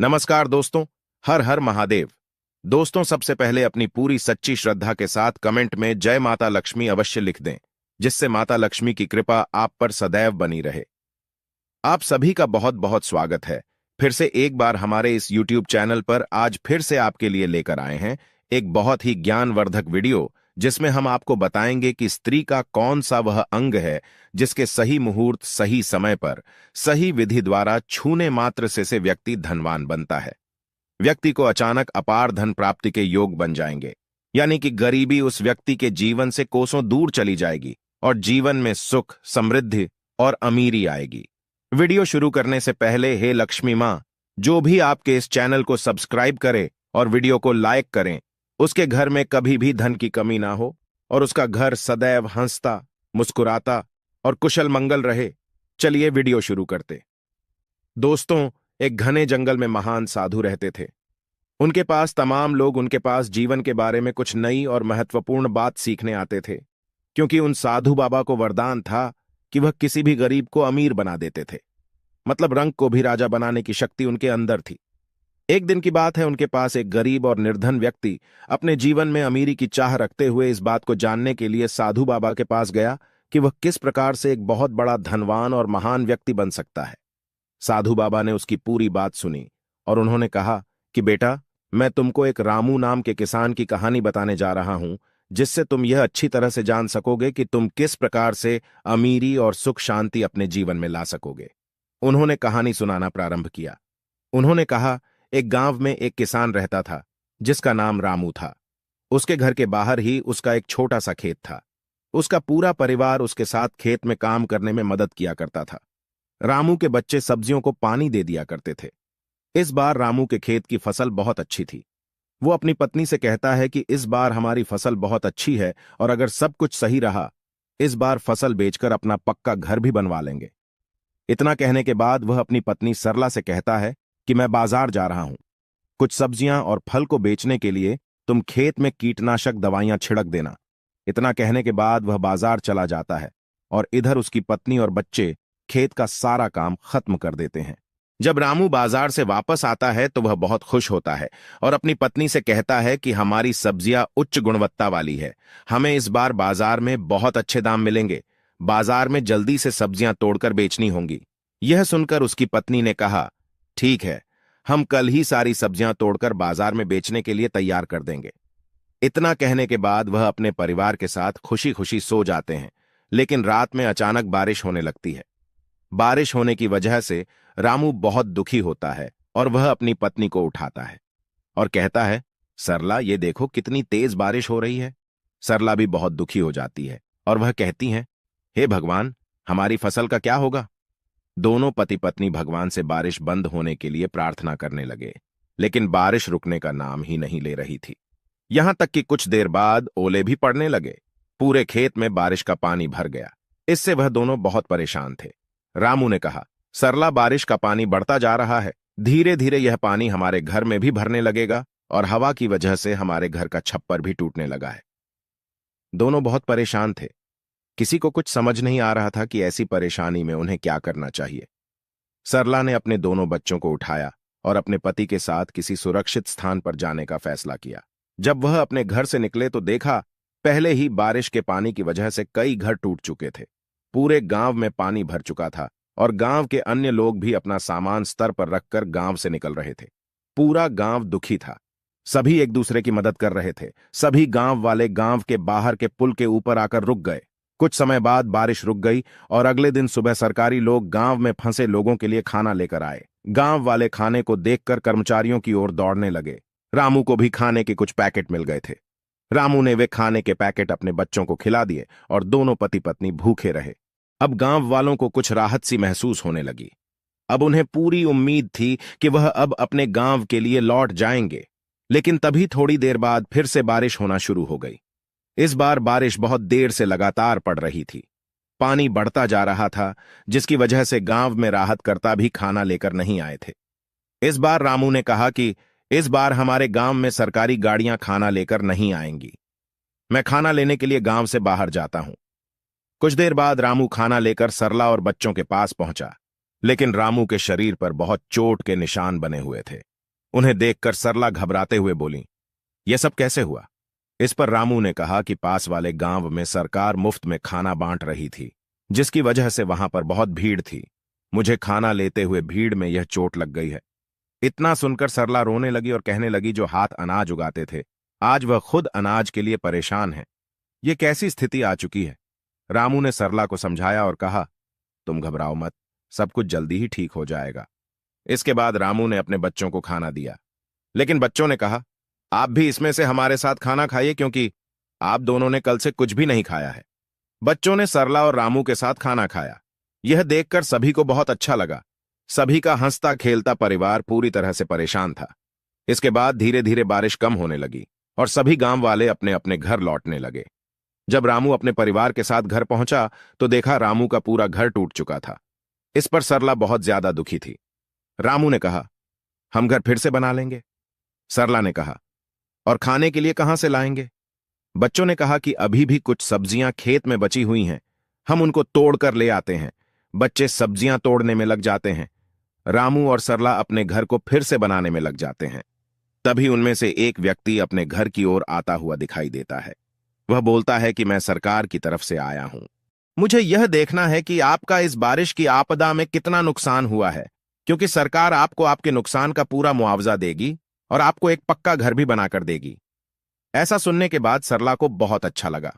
नमस्कार दोस्तों। हर हर महादेव। दोस्तों, सबसे पहले अपनी पूरी सच्ची श्रद्धा के साथ कमेंट में जय माता लक्ष्मी अवश्य लिख दें, जिससे माता लक्ष्मी की कृपा आप पर सदैव बनी रहे। आप सभी का बहुत बहुत स्वागत है फिर से एक बार हमारे इस YouTube चैनल पर। आज फिर से आपके लिए लेकर आए हैं एक बहुत ही ज्ञानवर्धक वीडियो, जिसमें हम आपको बताएंगे कि स्त्री का कौन सा वह अंग है जिसके सही मुहूर्त, सही समय पर, सही विधि द्वारा छूने मात्र से व्यक्ति धनवान बनता है। व्यक्ति को अचानक अपार धन प्राप्ति के योग बन जाएंगे, यानी कि गरीबी उस व्यक्ति के जीवन से कोसों दूर चली जाएगी और जीवन में सुख, समृद्धि और अमीरी आएगी। वीडियो शुरू करने से पहले हे लक्ष्मी माँ, जो भी आपके इस चैनल को सब्सक्राइब करे और वीडियो को लाइक करें, उसके घर में कभी भी धन की कमी ना हो और उसका घर सदैव हंसता, मुस्कुराता और कुशल मंगल रहे। चलिए वीडियो शुरू करते। दोस्तों, एक घने जंगल में महान साधु रहते थे। उनके पास तमाम लोग उनके पास जीवन के बारे में कुछ नई और महत्वपूर्ण बात सीखने आते थे, क्योंकि उन साधु बाबा को वरदान था कि वह किसी भी गरीब को अमीर बना देते थे। मतलब रंग को भी राजा बनाने की शक्ति उनके अंदर थी। एक दिन की बात है, उनके पास एक गरीब और निर्धन व्यक्ति अपने जीवन में अमीरी की चाह रखते हुए इस बात को जानने के लिए साधु बाबा के पास गया कि वह किस प्रकार से एक बहुत बड़ा धनवान और महान व्यक्ति बन सकता है। साधु बाबा ने उसकी पूरी बात सुनी और उन्होंने कहा कि बेटा, मैं तुमको एक रामू नाम के किसान की कहानी बताने जा रहा हूं, जिससे तुम यह अच्छी तरह से जान सकोगे कि तुम किस प्रकार से अमीरी और सुख शांति अपने जीवन में ला सकोगे। उन्होंने कहानी सुनाना प्रारंभ किया। उन्होंने कहा, एक गांव में एक किसान रहता था जिसका नाम रामू था। उसके घर के बाहर ही उसका एक छोटा सा खेत था। उसका पूरा परिवार उसके साथ खेत में काम करने में मदद किया करता था। रामू के बच्चे सब्जियों को पानी दे दिया करते थे। इस बार रामू के खेत की फसल बहुत अच्छी थी। वो अपनी पत्नी से कहता है कि इस बार हमारी फसल बहुत अच्छी है और अगर सब कुछ सही रहा, इस बार फसल बेचकर अपना पक्का घर भी बनवा लेंगे। इतना कहने के बाद वह अपनी पत्नी सरला से कहता है कि मैं बाजार जा रहा हूं। कुछ सब्जियां और फल को बेचने के लिए तुम खेत में कीटनाशक दवाइयां छिड़क देना। इतना कहने के बाद वह बाजार चला जाता है और इधर उसकी पत्नी और बच्चे खेत का सारा काम खत्म कर देते हैं। जब रामू बाजार से वापस आता है तो वह बहुत खुश होता है और अपनी पत्नी से कहता है कि हमारी सब्जियां उच्च गुणवत्ता वाली है, हमें इस बार बाजार में बहुत अच्छे दाम मिलेंगे। बाजार में जल्दी से सब्जियां तोड़कर बेचनी होंगी। यह सुनकर उसकी पत्नी ने कहा, ठीक है, हम कल ही सारी सब्जियां तोड़कर बाजार में बेचने के लिए तैयार कर देंगे। इतना कहने के बाद वह अपने परिवार के साथ खुशी खुशी सो जाते हैं। लेकिन रात में अचानक बारिश होने लगती है। बारिश होने की वजह से रामू बहुत दुखी होता है और वह अपनी पत्नी को उठाता है और कहता है, सरला, ये देखो कितनी तेज बारिश हो रही है। सरला भी बहुत दुखी हो जाती है और वह कहती हैं, हे भगवान, हमारी फसल का क्या होगा। दोनों पति पत्नी भगवान से बारिश बंद होने के लिए प्रार्थना करने लगे, लेकिन बारिश रुकने का नाम ही नहीं ले रही थी। यहां तक कि कुछ देर बाद ओले भी पड़ने लगे। पूरे खेत में बारिश का पानी भर गया। इससे वह दोनों बहुत परेशान थे। रामू ने कहा, सरला, बारिश का पानी बढ़ता जा रहा है। धीरे धीरे यह पानी हमारे घर में भी भरने लगेगा और हवा की वजह से हमारे घर का छप्पर भी टूटने लगा है। दोनों बहुत परेशान थे। किसी को कुछ समझ नहीं आ रहा था कि ऐसी परेशानी में उन्हें क्या करना चाहिए। सरला ने अपने दोनों बच्चों को उठाया और अपने पति के साथ किसी सुरक्षित स्थान पर जाने का फैसला किया। जब वह अपने घर से निकले तो देखा, पहले ही बारिश के पानी की वजह से कई घर टूट चुके थे। पूरे गांव में पानी भर चुका था और गांव के अन्य लोग भी अपना सामान स्तर पर रखकर गांव से निकल रहे थे। पूरा गांव दुखी था। सभी एक दूसरे की मदद कर रहे थे। सभी गांव वाले गांव के बाहर के पुल के ऊपर आकर रुक गए। कुछ समय बाद बारिश रुक गई और अगले दिन सुबह सरकारी लोग गांव में फंसे लोगों के लिए खाना लेकर आए। गांव वाले खाने को देखकर कर्मचारियों की ओर दौड़ने लगे। रामू को भी खाने के कुछ पैकेट मिल गए थे। रामू ने वे खाने के पैकेट अपने बच्चों को खिला दिए और दोनों पति पत्नी भूखे रहे। अब गांव वालों को कुछ राहत सी महसूस होने लगी। अब उन्हें पूरी उम्मीद थी कि वह अब अपने गांव के लिए लौट जाएंगे। लेकिन तभी थोड़ी देर बाद फिर से बारिश होना शुरू हो गई। इस बार बारिश बहुत देर से लगातार पड़ रही थी। पानी बढ़ता जा रहा था, जिसकी वजह से गांव में राहतकर्ता भी खाना लेकर नहीं आए थे। इस बार रामू ने कहा कि इस बार हमारे गांव में सरकारी गाड़ियां खाना लेकर नहीं आएंगी। मैं खाना लेने के लिए गांव से बाहर जाता हूं। कुछ देर बाद रामू खाना लेकर सरला और बच्चों के पास पहुंचा, लेकिन रामू के शरीर पर बहुत चोट के निशान बने हुए थे। उन्हें देखकर सरला घबराते हुए बोली, यह सब कैसे हुआ? इस पर रामू ने कहा कि पास वाले गांव में सरकार मुफ्त में खाना बांट रही थी, जिसकी वजह से वहां पर बहुत भीड़ थी। मुझे खाना लेते हुए भीड़ में यह चोट लग गई है। इतना सुनकर सरला रोने लगी और कहने लगी, जो हाथ अनाज उगाते थे, आज वह खुद अनाज के लिए परेशान है। ये कैसी स्थिति आ चुकी है? रामू ने सरला को समझाया और कहा, तुम घबराओ मत, सब कुछ जल्दी ही ठीक हो जाएगा। इसके बाद रामू ने अपने बच्चों को खाना दिया, लेकिन बच्चों ने कहा, आप भी इसमें से हमारे साथ खाना खाइए, क्योंकि आप दोनों ने कल से कुछ भी नहीं खाया है। बच्चों ने सरला और रामू के साथ खाना खाया। यह देखकर सभी को बहुत अच्छा लगा। सभी का हंसता खेलता परिवार पूरी तरह से परेशान था। इसके बाद धीरे धीरे बारिश कम होने लगी और सभी गांव वाले अपने अपने घर लौटने लगे। जब रामू अपने परिवार के साथ घर पहुंचा तो देखा रामू का पूरा घर टूट चुका था। इस पर सरला बहुत ज्यादा दुखी थी। रामू ने कहा, हम घर फिर से बना लेंगे। सरला ने कहा, और खाने के लिए कहां से लाएंगे? बच्चों ने कहा कि अभी भी कुछ सब्जियां खेत में बची हुई हैं, हम उनको तोड़कर ले आते हैं। बच्चे सब्जियां तोड़ने में लग जाते हैं। रामू और सरला अपने घर को फिर से बनाने में लग जाते हैं। तभी उनमें से एक व्यक्ति अपने घर की ओर आता हुआ दिखाई देता है। वह बोलता है कि मैं सरकार की तरफ से आया हूं। मुझे यह देखना है कि आपका इस बारिश की आपदा में कितना नुकसान हुआ है, क्योंकि सरकार आपको आपके नुकसान का पूरा मुआवजा देगी और आपको एक पक्का घर भी बनाकर देगी। ऐसा सुनने के बाद सरला को बहुत अच्छा लगा।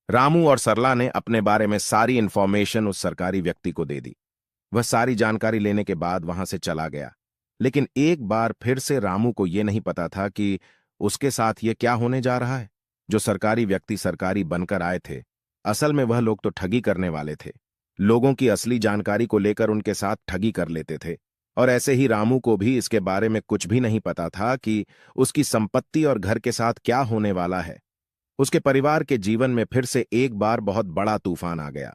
रामू और सरला ने अपने बारे में सारी इंफॉर्मेशन उस सरकारी व्यक्ति को दे दी। वह सारी जानकारी लेने के बाद वहां से चला गया। लेकिन एक बार फिर से रामू को यह नहीं पता था कि उसके साथ यह क्या होने जा रहा है। जो सरकारी व्यक्ति सरकारी बनकर आए थे, असल में वह लोग तो ठगी करने वाले थे। लोगों की असली जानकारी को लेकर उनके साथ ठगी कर लेते थे। और ऐसे ही रामू को भी इसके बारे में कुछ भी नहीं पता था कि उसकी संपत्ति और घर के साथ क्या होने वाला है। उसके परिवार के जीवन में फिर से एक बार बहुत बड़ा तूफान आ गया।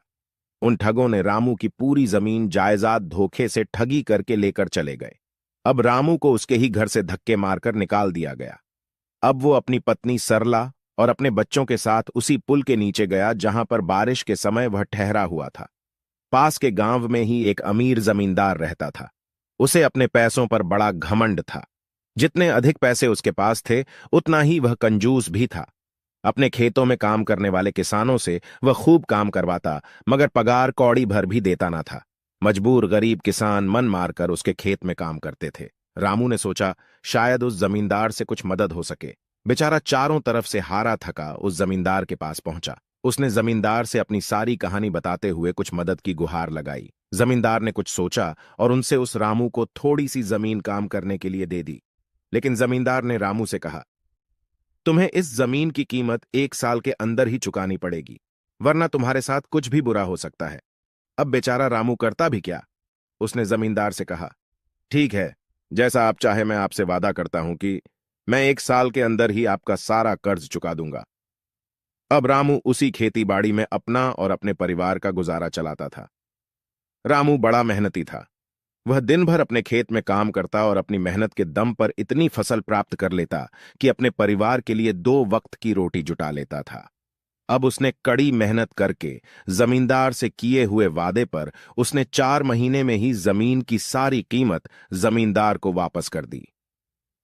उन ठगों ने रामू की पूरी जमीन जायदाद धोखे से ठगी करके लेकर चले गए। अब रामू को उसके ही घर से धक्के मारकर निकाल दिया गया। अब वो अपनी पत्नी सरला और अपने बच्चों के साथ उसी पुल के नीचे गया जहां पर बारिश के समय वह ठहरा हुआ था। पास के गांव में ही एक अमीर जमींदार रहता था। उसे अपने पैसों पर बड़ा घमंड था। जितने अधिक पैसे उसके पास थे, उतना ही वह कंजूस भी था। अपने खेतों में काम करने वाले किसानों से वह खूब काम करवाता, मगर पगार कौड़ी भर भी देता ना था। मजबूर गरीब किसान मन मारकर उसके खेत में काम करते थे। रामू ने सोचा, शायद उस जमींदार से कुछ मदद हो सके। बेचारा चारों तरफ से हारा थका उस जमींदार के पास पहुंचा। उसने जमींदार से अपनी सारी कहानी बताते हुए कुछ मदद की गुहार लगाई। जमींदार ने कुछ सोचा और उनसे उस रामू को थोड़ी सी जमीन काम करने के लिए दे दी। लेकिन जमींदार ने रामू से कहा, तुम्हें इस जमीन की कीमत 1 साल के अंदर ही चुकानी पड़ेगी, वरना तुम्हारे साथ कुछ भी बुरा हो सकता है। अब बेचारा रामू करता भी क्या? उसने जमींदार से कहा, ठीक है, जैसा आप चाहे, मैं आपसे वादा करता हूं कि मैं 1 साल के अंदर ही आपका सारा कर्ज चुका दूंगा। अब रामू उसी खेती बाड़ी में अपना और अपने परिवार का गुजारा चलाता था। रामू बड़ा मेहनती था। वह दिन भर अपने खेत में काम करता और अपनी मेहनत के दम पर इतनी फसल प्राप्त कर लेता कि अपने परिवार के लिए 2 वक्त की रोटी जुटा लेता था। अब उसने कड़ी मेहनत करके जमींदार से किए हुए वादे पर उसने 4 महीने में ही जमीन की सारी कीमत जमींदार को वापस कर दी।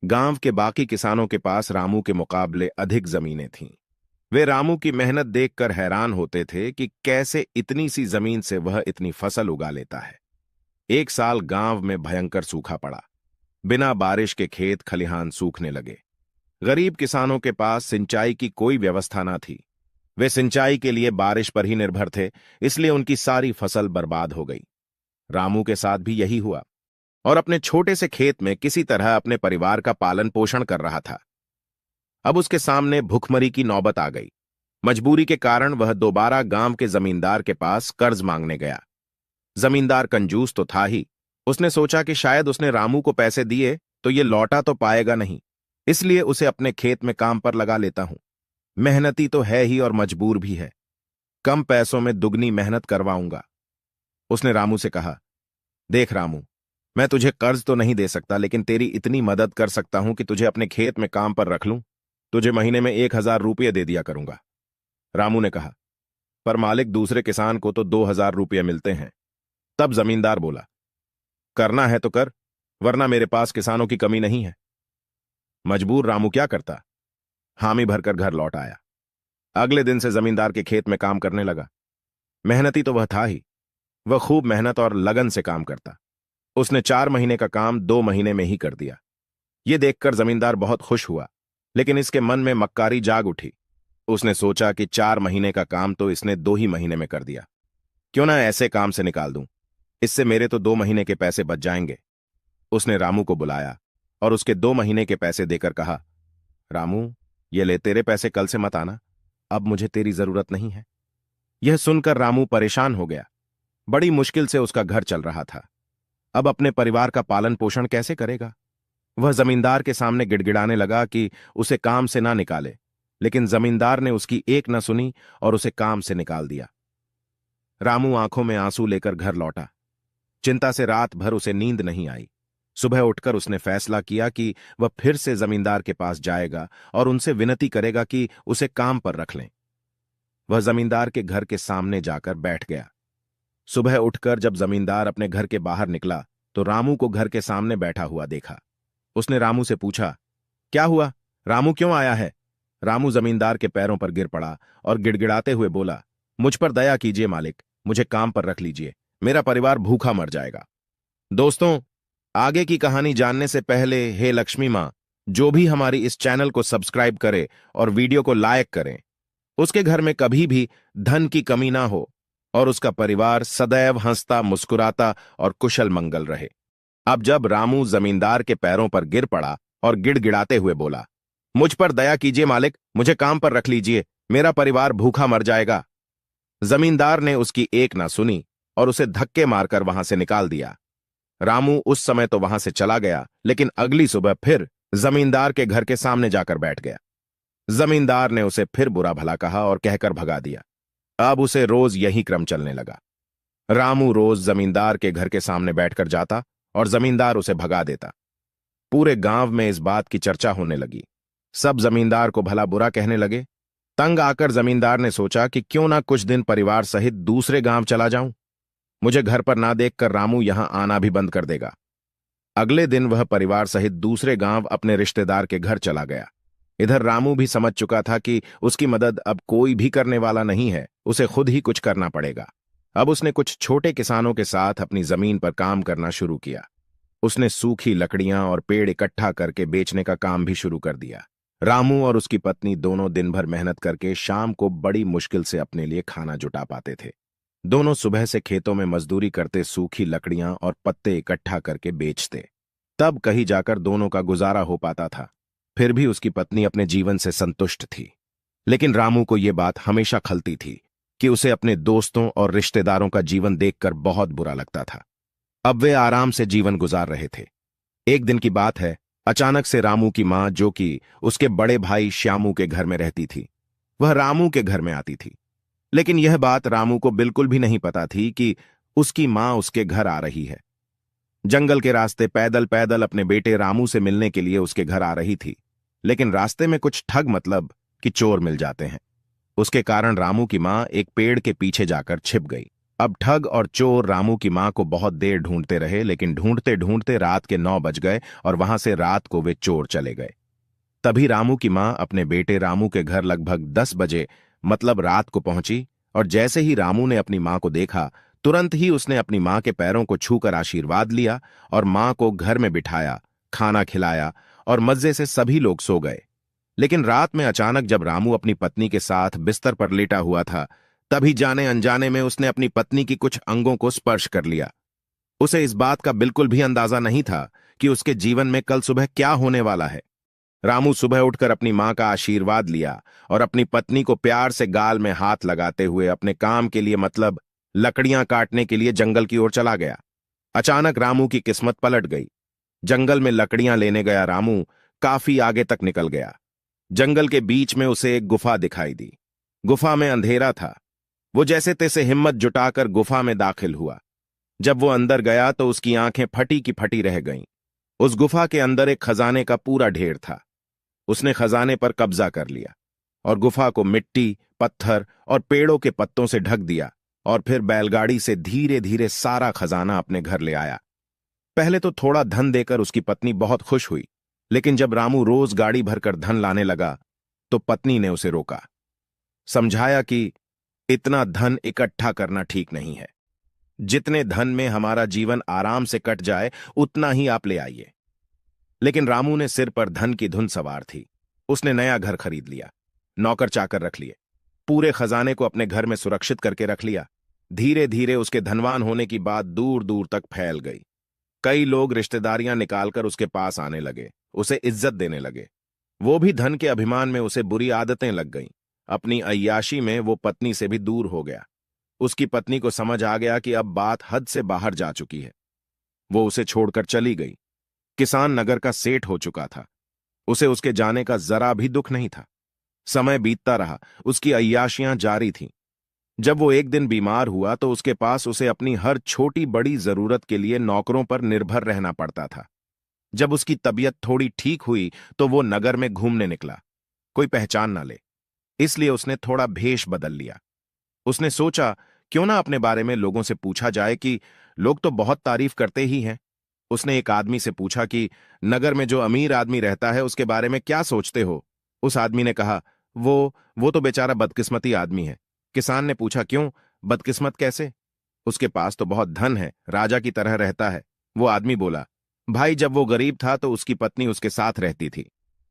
गांव के बाकी किसानों के पास रामू के मुकाबले अधिक जमीनें थीं। वे रामू की मेहनत देखकर हैरान होते थे कि कैसे इतनी सी जमीन से वह इतनी फसल उगा लेता है। 1 साल गांव में भयंकर सूखा पड़ा। बिना बारिश के खेत खलिहान सूखने लगे। गरीब किसानों के पास सिंचाई की कोई व्यवस्था न थी। वे सिंचाई के लिए बारिश पर ही निर्भर थे, इसलिए उनकी सारी फसल बर्बाद हो गई। रामू के साथ भी यही हुआ और अपने छोटे से खेत में किसी तरह अपने परिवार का पालन पोषण कर रहा था। अब उसके सामने भुखमरी की नौबत आ गई। मजबूरी के कारण वह दोबारा गांव के जमींदार के पास कर्ज मांगने गया। जमींदार कंजूस तो था ही। उसने सोचा कि शायद उसने रामू को पैसे दिए तो ये लौटा तो पाएगा नहीं, इसलिए उसे अपने खेत में काम पर लगा लेता हूं। मेहनती तो है ही और मजबूर भी है, कम पैसों में दुगनी मेहनत करवाऊंगा। उसने रामू से कहा, देख रामू, मैं तुझे कर्ज तो नहीं दे सकता, लेकिन तेरी इतनी मदद कर सकता हूं कि तुझे अपने खेत में काम पर रख लूं। तुझे महीने में 1,000 रुपये दे दिया करूंगा। रामू ने कहा, पर मालिक, दूसरे किसान को तो 2,000 रुपये मिलते हैं। तब जमींदार बोला, करना है तो कर, वरना मेरे पास किसानों की कमी नहीं है। मजबूर रामू क्या करता, हामी भरकर घर लौट आया। अगले दिन से जमींदार के खेत में काम करने लगा। मेहनती तो वह था ही, वह खूब मेहनत और लगन से काम करता। उसने 4 महीने का काम 2 महीने में ही कर दिया। यह देखकर जमींदार बहुत खुश हुआ, लेकिन इसके मन में मक्कारी जाग उठी। उसने सोचा कि 4 महीने का काम तो इसने 2 ही महीने में कर दिया, क्यों ना ऐसे काम से निकाल दूं, इससे मेरे तो 2 महीने के पैसे बच जाएंगे। उसने रामू को बुलाया और उसके 2 महीने के पैसे देकर कहा, रामू, ये ले तेरे पैसे, कल से मत आना, अब मुझे तेरी जरूरत नहीं है। यह सुनकर रामू परेशान हो गया। बड़ी मुश्किल से उसका घर चल रहा था, अब अपने परिवार का पालन पोषण कैसे करेगा। वह जमींदार के सामने गिड़गिड़ाने लगा कि उसे काम से ना निकाले, लेकिन जमींदार ने उसकी एक न सुनी और उसे काम से निकाल दिया। रामू आंखों में आंसू लेकर घर लौटा। चिंता से रात भर उसे नींद नहीं आई। सुबह उठकर उसने फैसला किया कि वह फिर से जमींदार के पास जाएगा और उनसे विनती करेगा कि उसे काम पर रख लें। वह जमींदार के घर के सामने जाकर बैठ गया। सुबह उठकर जब जमींदार अपने घर के बाहर निकला तो रामू को घर के सामने बैठा हुआ देखा। उसने रामू से पूछा, क्या हुआ, रामू क्यों आया है? रामू जमींदार के पैरों पर गिर पड़ा और गिड़गिड़ाते हुए बोला, मुझ पर दया कीजिए मालिक, मुझे काम पर रख लीजिए, मेरा परिवार भूखा मर जाएगा। दोस्तों, आगे की कहानी जानने से पहले हे लक्ष्मी मां, जो भी हमारी इस चैनल को सब्सक्राइब करे और वीडियो को लाइक करें, उसके घर में कभी भी धन की कमी ना हो और उसका परिवार सदैव हंसता मुस्कुराता और कुशल मंगल रहे। अब जब रामू जमींदार के पैरों पर गिर पड़ा और गिड़गिड़ाते हुए बोला, मुझ पर दया कीजिए मालिक, मुझे काम पर रख लीजिए, मेरा परिवार भूखा मर जाएगा। जमींदार ने उसकी एक ना सुनी और उसे धक्के मारकर वहां से निकाल दिया। रामू उस समय तो वहां से चला गया, लेकिन अगली सुबह फिर जमींदार के घर के सामने जाकर बैठ गया। जमींदार ने उसे फिर बुरा भला कहा और कहकर भगा दिया। अब उसे रोज यही क्रम चलने लगा। रामू रोज जमींदार के घर के सामने बैठकर जाता और जमींदार उसे भगा देता। पूरे गांव में इस बात की चर्चा होने लगी। सब जमींदार को भला बुरा कहने लगे। तंग आकर जमींदार ने सोचा कि क्यों ना कुछ दिन परिवार सहित दूसरे गांव चला जाऊं, मुझे घर पर ना देखकर रामू यहां आना भी बंद कर देगा। अगले दिन वह परिवार सहित दूसरे गांव अपने रिश्तेदार के घर चला गया। इधर रामू भी समझ चुका था कि उसकी मदद अब कोई भी करने वाला नहीं है, उसे खुद ही कुछ करना पड़ेगा। अब उसने कुछ छोटे किसानों के साथ अपनी जमीन पर काम करना शुरू किया। उसने सूखी लकड़ियां और पेड़ इकट्ठा करके बेचने का काम भी शुरू कर दिया। रामू और उसकी पत्नी दोनों दिन भर मेहनत करके शाम को बड़ी मुश्किल से अपने लिए खाना जुटा पाते थे। दोनों सुबह से खेतों में मजदूरी करते सूखी लकड़ियां और पत्ते इकट्ठा करके बेचते, तब कहीं जाकर दोनों का गुजारा हो पाता था। फिर भी उसकी पत्नी अपने जीवन से संतुष्ट थी, लेकिन रामू को यह बात हमेशा खलती थी कि उसे अपने दोस्तों और रिश्तेदारों का जीवन देखकर बहुत बुरा लगता था। अब वे आराम से जीवन गुजार रहे थे। एक दिन की बात है, अचानक से रामू की मां, जो कि उसके बड़े भाई श्यामू के घर में रहती थी, वह रामू के घर में आती थी। लेकिन यह बात रामू को बिल्कुल भी नहीं पता थी कि उसकी मां उसके घर आ रही है। जंगल के रास्ते पैदल पैदल अपने बेटे रामू से मिलने के लिए उसके घर आ रही थी, लेकिन रास्ते में कुछ ठग मतलब कि चोर मिल जाते हैं। उसके कारण रामू की मां एक पेड़ के पीछे जाकर छिप गई। अब ठग और चोर रामू की मां को बहुत देर ढूंढते रहे, लेकिन ढूंढते ढूंढते रात के 9 बज गए और वहां से रात को वे चोर चले गए। तभी रामू की मां अपने बेटे रामू के घर लगभग 10 बजे मतलब रात को पहुंची, और जैसे ही रामू ने अपनी मां को देखा, तुरंत ही उसने अपनी मां के पैरों को छूकर आशीर्वाद लिया और मां को घर में बिठाया, खाना खिलाया और मजे से सभी लोग सो गए। लेकिन रात में अचानक जब रामू अपनी पत्नी के साथ बिस्तर पर लेटा हुआ था, तभी जाने अनजाने में उसने अपनी पत्नी की कुछ अंगों को स्पर्श कर लिया। उसे इस बात का बिल्कुल भी अंदाजा नहीं था कि उसके जीवन में कल सुबह क्या होने वाला है। रामू सुबह उठकर अपनी मां का आशीर्वाद लिया और अपनी पत्नी को प्यार से गाल में हाथ लगाते हुए अपने काम के लिए मतलब लकड़ियां काटने के लिए जंगल की ओर चला गया। अचानक रामू की किस्मत पलट गई। जंगल में लकड़ियां लेने गया रामू काफी आगे तक निकल गया। जंगल के बीच में उसे एक गुफा दिखाई दी। गुफा में अंधेरा था। वो जैसे तैसे हिम्मत जुटाकर गुफा में दाखिल हुआ। जब वो अंदर गया तो उसकी आंखें फटी की फटी रह गईं। उस गुफा के अंदर एक खजाने का पूरा ढेर था। उसने खजाने पर कब्जा कर लिया और गुफा को मिट्टी, पत्थर और पेड़ों के पत्तों से ढक दिया और फिर बैलगाड़ी से धीरे धीरे सारा खजाना अपने घर ले आया। पहले तो थोड़ा धन देकर उसकी पत्नी बहुत खुश हुई, लेकिन जब रामू रोज गाड़ी भरकर धन लाने लगा तो पत्नी ने उसे रोका, समझाया कि इतना धन इकट्ठा करना ठीक नहीं है। जितने धन में हमारा जीवन आराम से कट जाए उतना ही आप ले आइए। लेकिन रामू ने सिर पर धन की धुन सवार थी। उसने नया घर खरीद लिया, नौकर चाकर रख लिए, पूरे खजाने को अपने घर में सुरक्षित करके रख लिया। धीरे धीरे उसके धनवान होने की बात दूर दूर तक फैल गई। कई लोग रिश्तेदारियां निकालकर उसके पास आने लगे, उसे इज्जत देने लगे। वो भी धन के अभिमान में उसे बुरी आदतें लग गईं। अपनी अय्याशी में वो पत्नी से भी दूर हो गया। उसकी पत्नी को समझ आ गया कि अब बात हद से बाहर जा चुकी है। वो उसे छोड़कर चली गई। किसान नगर का सेठ हो चुका था। उसे उसके जाने का जरा भी दुख नहीं था। समय बीतता रहा, उसकी अय्याशियां जारी थीं। जब वो एक दिन बीमार हुआ तो उसके पास उसे अपनी हर छोटी बड़ी जरूरत के लिए नौकरों पर निर्भर रहना पड़ता था। जब उसकी तबीयत थोड़ी ठीक हुई तो वो नगर में घूमने निकला, कोई पहचान ना ले, इसलिए उसने थोड़ा भेष बदल लिया। उसने सोचा क्यों ना अपने बारे में लोगों से पूछा जाए कि लोग तो बहुत तारीफ करते ही हैं। उसने एक आदमी से पूछा कि नगर में जो अमीर आदमी रहता है उसके बारे में क्या सोचते हो। उस आदमी ने कहा, वो तो बेचारा बदकिस्मती आदमी है। किसान ने पूछा, क्यों, बदकिस्मत कैसे? उसके पास तो बहुत धन है, राजा की तरह रहता है। वो आदमी बोला, भाई जब वो गरीब था तो उसकी पत्नी उसके साथ रहती थी।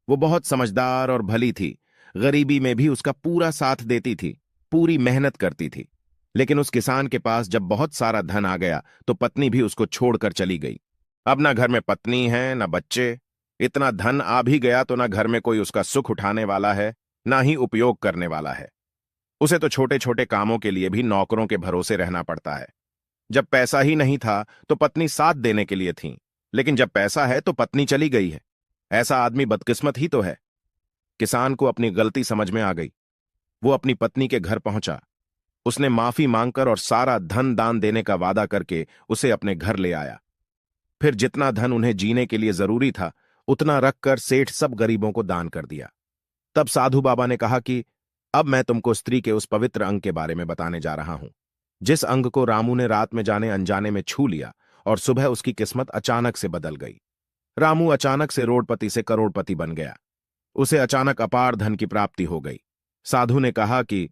वो बहुत समझदार और भली थी, गरीबी में भी उसका पूरा साथ देती थी, पूरी मेहनत करती थी। लेकिन उस किसान के पास जब बहुत सारा धन आ गया तो पत्नी भी उसको छोड़कर चली गई। अब ना घर में पत्नी है ना बच्चे। इतना धन आ भी गया तो ना घर में कोई उसका सुख उठाने वाला है, ना ही उपयोग करने वाला है। उसे तो छोटे छोटे कामों के लिए भी नौकरों के भरोसे रहना पड़ता है। जब पैसा ही नहीं था तो पत्नी साथ देने के लिए थी, लेकिन जब पैसा है तो पत्नी चली गई है। ऐसा आदमी बदकिस्मत ही तो है। किसान को अपनी गलती समझ में आ गई। वो अपनी पत्नी के घर पहुंचा। उसने माफी मांगकर और सारा धन दान देने का वादा करके उसे अपने घर ले आया। फिर जितना धन उन्हें जीने के लिए जरूरी था उतना रखकर सेठ सब गरीबों को दान कर दिया। तब साधु बाबा ने कहा कि अब मैं तुमको स्त्री के उस पवित्र अंग के बारे में बताने जा रहा हूं, जिस अंग को रामू ने रात में जाने अनजाने में छू लिया और सुबह उसकी किस्मत अचानक से बदल गई। रामू अचानक से रोडपति से करोड़पति बन गया। उसे अचानक अपार धन की प्राप्ति हो गई। साधु ने कहा कि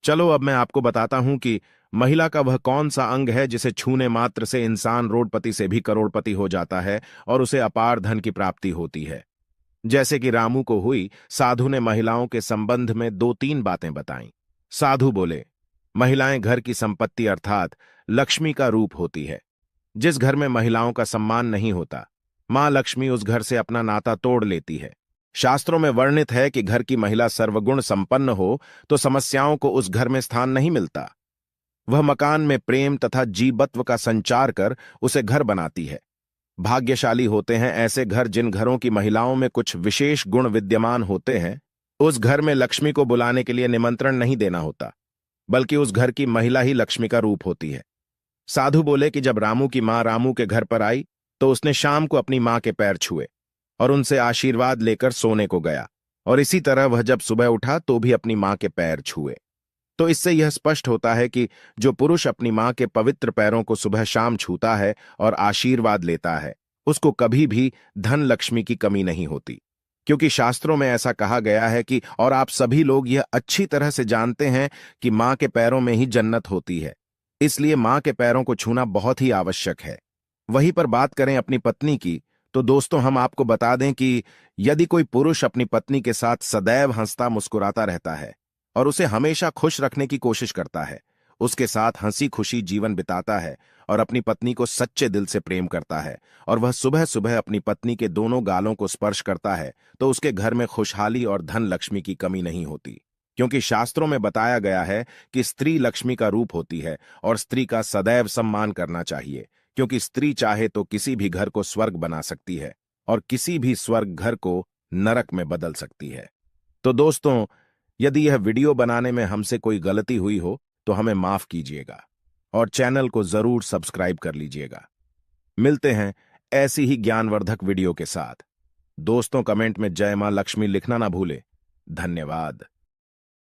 चलो अब मैं आपको बताता हूं कि महिला का वह कौन सा अंग है जिसे छूने मात्र से इंसान रोडपति से भी करोड़पति हो जाता है और उसे अपार धन की प्राप्ति होती है। जैसे कि रामू को हुई, साधु ने महिलाओं के संबंध में 2-3 बातें बताईं। साधु बोले, महिलाएं घर की संपत्ति अर्थात लक्ष्मी का रूप होती है। जिस घर में महिलाओं का सम्मान नहीं होता, मां लक्ष्मी उस घर से अपना नाता तोड़ लेती है। शास्त्रों में वर्णित है कि घर की महिला सर्वगुण संपन्न हो तो समस्याओं को उस घर में स्थान नहीं मिलता। वह मकान में प्रेम तथा जीवत्व का संचार कर उसे घर बनाती है। भाग्यशाली होते हैं ऐसे घर जिन घरों की महिलाओं में कुछ विशेष गुण विद्यमान होते हैं। उस घर में लक्ष्मी को बुलाने के लिए निमंत्रण नहीं देना होता, बल्कि उस घर की महिला ही लक्ष्मी का रूप होती है। साधु बोले कि जब रामू की मां रामू के घर पर आई तो उसने शाम को अपनी मां के पैर छुए और उनसे आशीर्वाद लेकर सोने को गया, और इसी तरह वह जब सुबह उठा तो भी अपनी मां के पैर छुए। तो इससे यह स्पष्ट होता है कि जो पुरुष अपनी मां के पवित्र पैरों को सुबह शाम छूता है और आशीर्वाद लेता है, उसको कभी भी धन लक्ष्मी की कमी नहीं होती। क्योंकि शास्त्रों में ऐसा कहा गया है कि, और आप सभी लोग यह अच्छी तरह से जानते हैं कि मां के पैरों में ही जन्नत होती है। इसलिए मां के पैरों को छूना बहुत ही आवश्यक है। वहीं पर बात करें अपनी पत्नी की, तो दोस्तों हम आपको बता दें कि यदि कोई पुरुष अपनी पत्नी के साथ सदैव हंसता मुस्कुराता रहता है और उसे हमेशा खुश रखने की कोशिश करता है, उसके साथ हंसी खुशी जीवन बिताता है और अपनी पत्नी को सच्चे दिल से प्रेम करता है, और वह सुबह सुबह अपनी पत्नी के दोनों गालों को स्पर्श करता है, तो उसके घर में खुशहाली और धन लक्ष्मी की कमी नहीं होती। क्योंकि शास्त्रों में बताया गया है कि स्त्री लक्ष्मी का रूप होती है और स्त्री का सदैव सम्मान करना चाहिए, क्योंकि स्त्री चाहे तो किसी भी घर को स्वर्ग बना सकती है और किसी भी स्वर्ग घर को नरक में बदल सकती है। तो दोस्तों, यदि यह वीडियो बनाने में हमसे कोई गलती हुई हो तो हमें माफ कीजिएगा और चैनल को जरूर सब्सक्राइब कर लीजिएगा। मिलते हैं ऐसी ही ज्ञानवर्धक वीडियो के साथ। दोस्तों, कमेंट में जय मां लक्ष्मी लिखना ना भूले। धन्यवाद।